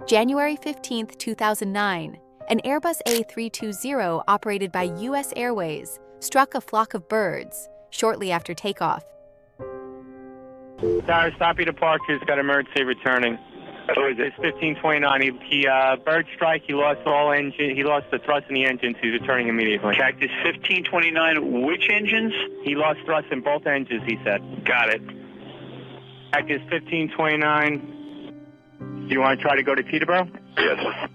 January 15, 2009, an Airbus A320 operated by U.S. Airways struck a flock of birds shortly after takeoff. Tower, stop your departures, got emergency returning. It's 1529. He bird strike, he lost the thrust in the engines, he's returning immediately. Cactus 1529, which engines? He lost thrust in both engines, he said. Got it. Cactus 1529. Do you want to try to go to Teterboro? Yes.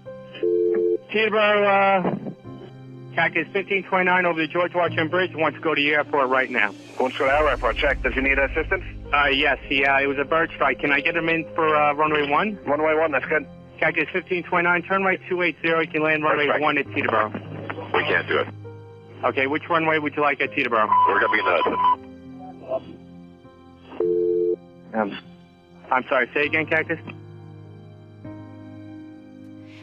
Teterboro, Cactus 1529 over the George Washington Bridge, wants to go to the airport right now. Wants to go to our airport. Check. Does he need assistance? Yes, it was a bird strike. Can I get him in for runway 1? Runway 1, that's good. Cactus 1529, turn right 280, you can land runway 1 at Teterboro. We can't do it. Okay, which runway would you like at Teterboro? We're going to be in the Hudson. I'm sorry, say again, Cactus?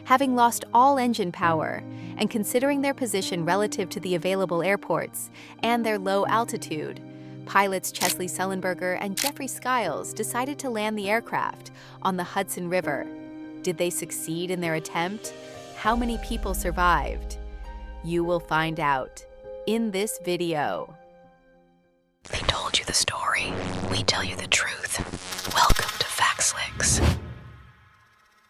Having lost all engine power, and considering their position relative to the available airports and their low altitude, pilots Chesley Sullenberger and Jeffrey Skiles decided to land the aircraft on the Hudson River. Did they succeed in their attempt? How many people survived? You will find out in this video. They told you the story. We tell you the truth. Welcome to FactSlicks.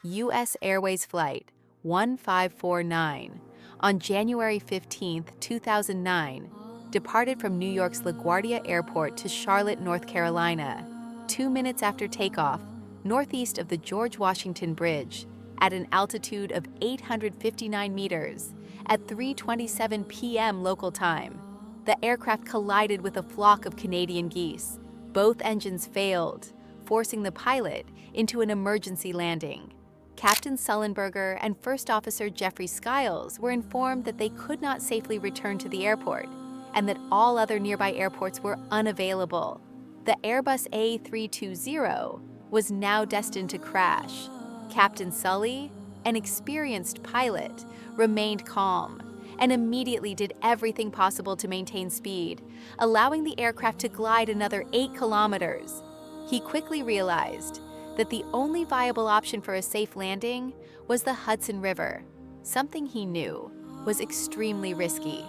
U.S. Airways Flight 1549 on January 15, 2009, departed from New York's LaGuardia Airport to Charlotte, North Carolina, 2 minutes after takeoff, northeast of the George Washington Bridge, at an altitude of 859 meters, at 3:27 p.m. local time. The aircraft collided with a flock of Canadian geese. Both engines failed, forcing the pilot into an emergency landing. Captain Sullenberger and First Officer Jeffrey Skiles were informed that they could not safely return to the airport and that all other nearby airports were unavailable. The Airbus A320 was now destined to crash. Captain Sully, an experienced pilot, remained calm and immediately did everything possible to maintain speed, allowing the aircraft to glide another 8 kilometers. He quickly realized that the only viable option for a safe landing was the Hudson River, something he knew was extremely risky,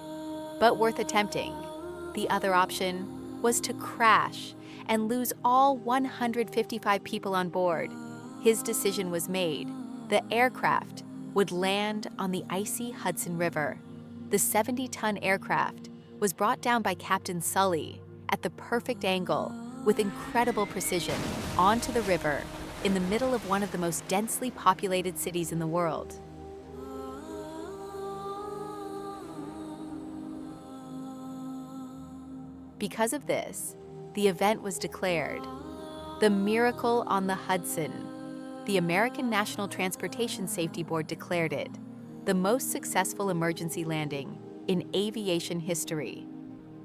but worth attempting. The other option was to crash and lose all 155 people on board. His decision was made. The aircraft would land on the icy Hudson River. The 70-ton aircraft was brought down by Captain Sully at the perfect angle with incredible precision onto the river in the middle of one of the most densely populated cities in the world. Because of this, the event was declared the Miracle on the Hudson. The American National Transportation Safety Board declared it the most successful emergency landing in aviation history.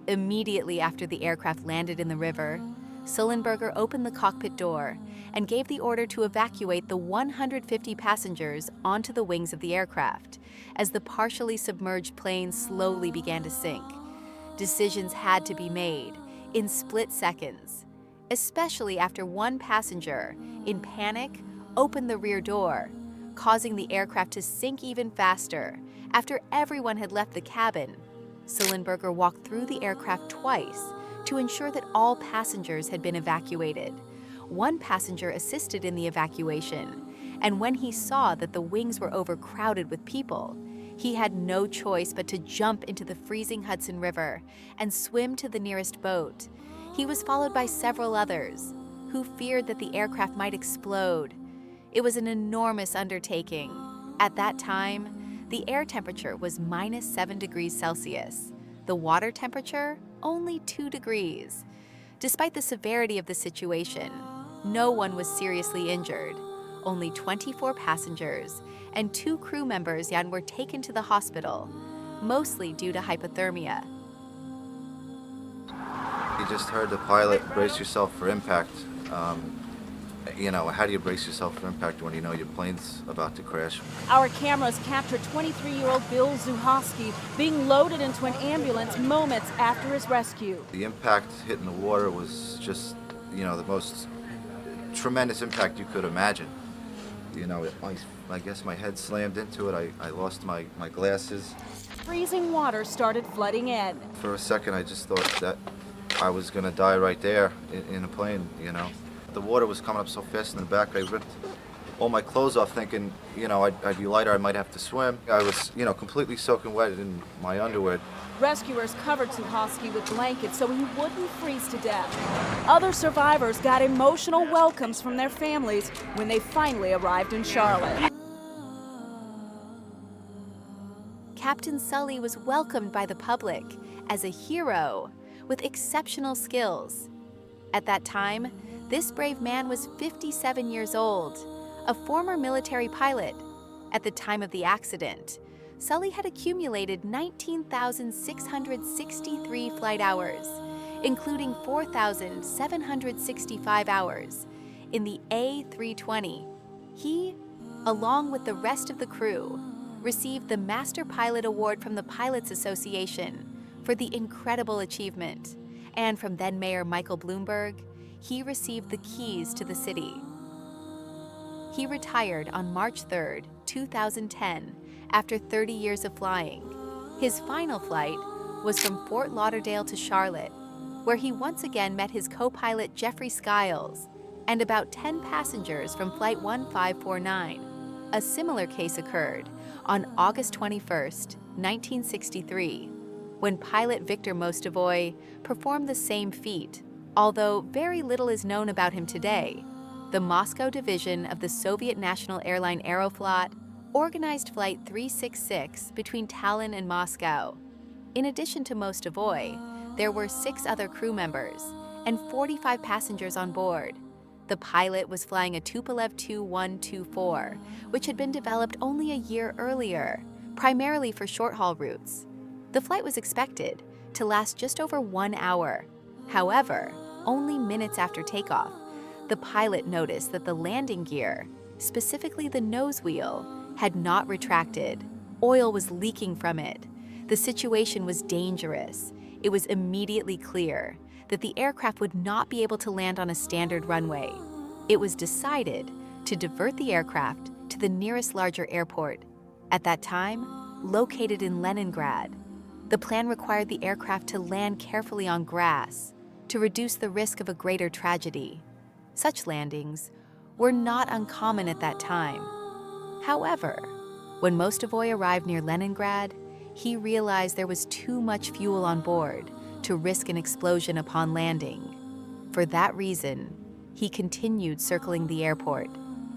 Immediately after the aircraft landed in the river, Sullenberger opened the cockpit door and gave the order to evacuate the 150 passengers onto the wings of the aircraft as the partially submerged plane slowly began to sink. Decisions had to be made in split seconds, especially after one passenger, in panic, opened the rear door, causing the aircraft to sink even faster. After everyone had left the cabin, Sullenberger walked through the aircraft twice to ensure that all passengers had been evacuated. One passenger assisted in the evacuation, and when he saw that the wings were overcrowded with people, he had no choice but to jump into the freezing Hudson River and swim to the nearest boat. He was followed by several others who feared that the aircraft might explode. It was an enormous undertaking. At that time, the air temperature was -7 degrees Celsius. The water temperature, only 2 degrees. Despite the severity of the situation, no one was seriously injured. Only 24 passengers and 2 crew members were taken to the hospital, mostly due to hypothermia. You just heard the pilot, brace yourself for impact. How do you brace yourself for impact when you know your plane's about to crash? Our cameras captured 23-year-old Bill Zuhowski being loaded into an ambulance moments after his rescue. The impact hitting the water was just, the most tremendous impact you could imagine. Ice I guess my head slammed into it. I lost my glasses. Freezing water started flooding in. For a second, I just thought that I was gonna die right there in a plane, you know. The water was coming up so fast in the back, I ripped all my clothes off thinking, you know, I'd be lighter, I might have to swim. I was, you know, completely soaking wet in my underwear. Rescuers covered Zuhosky with blankets so he wouldn't freeze to death. Other survivors got emotional welcomes from their families when they finally arrived in Charlotte. Captain Sully was welcomed by the public as a hero with exceptional skills. At that time, this brave man was 57 years old, a former military pilot. At the time of the accident, Sully had accumulated 19,663 flight hours, including 4,765 hours in the A320. He, along with the rest of the crew, received the Master Pilot Award from the Pilots Association for the incredible achievement, and from then Mayor Michael Bloomberg, he received the keys to the city. He retired on March 3, 2010, after 30 years of flying. His final flight was from Fort Lauderdale to Charlotte, where he once again met his co-pilot Jeffrey Skiles and about 10 passengers from Flight 1549. A similar case occurred on August 21, 1963, when pilot Victor Mostovoy performed the same feat. Although very little is known about him today, the Moscow division of the Soviet national airline Aeroflot organized Flight 366 between Tallinn and Moscow. In addition to Mostovoy, there were 6 other crew members and 45 passengers on board. The pilot was flying a Tupolev Tu-124, which had been developed only a year earlier, primarily for short-haul routes. The flight was expected to last just over 1 hour. However, only minutes after takeoff, the pilot noticed that the landing gear, specifically the nose wheel, had not retracted. Oil was leaking from it. The situation was dangerous. It was immediately clear that the aircraft would not be able to land on a standard runway. It was decided to divert the aircraft to the nearest larger airport, at that time located in Leningrad. The plan required the aircraft to land carefully on grass to reduce the risk of a greater tragedy. Such landings were not uncommon at that time. However, when Mostovoy arrived near Leningrad, he realized there was too much fuel on board to risk an explosion upon landing. For that reason, he continued circling the airport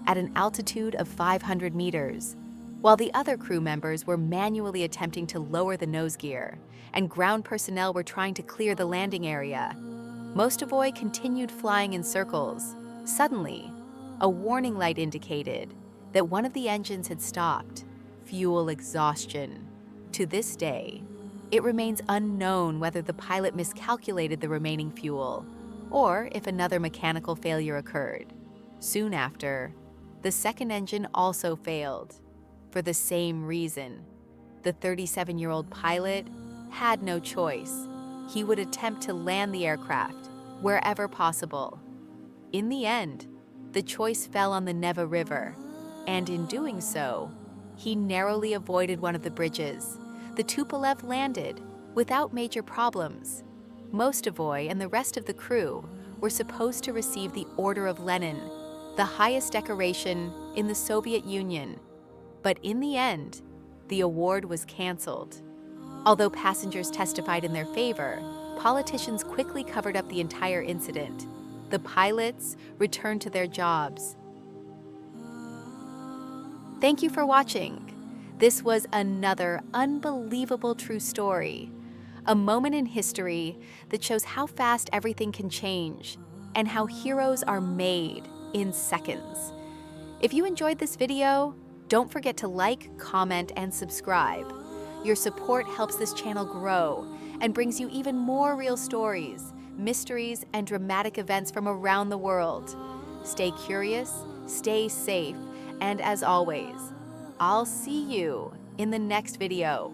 at an altitude of 500 meters, while the other crew members were manually attempting to lower the nose gear, and ground personnel were trying to clear the landing area. Mostovoy continued flying in circles. Suddenly, a warning light indicated that one of the engines had stopped. Fuel exhaustion. To this day, it remains unknown whether the pilot miscalculated the remaining fuel or if another mechanical failure occurred. Soon after, the second engine also failed. For the same reason, the 37-year-old pilot had no choice. He would attempt to land the aircraft wherever possible. In the end, the choice fell on the Neva River, and in doing so, he narrowly avoided one of the bridges. The Tupolev landed without major problems. Mostovoy and the rest of the crew were supposed to receive the Order of Lenin, the highest decoration in the Soviet Union. But in the end, the award was canceled. Although passengers testified in their favor, politicians quickly covered up the entire incident. The pilots returned to their jobs. Thank you for watching. This was another unbelievable true story, a moment in history that shows how fast everything can change and how heroes are made in seconds. If you enjoyed this video, don't forget to like, comment, and subscribe. Your support helps this channel grow and brings you even more real stories, mysteries, and dramatic events from around the world. Stay curious, stay safe, and as always, I'll see you in the next video.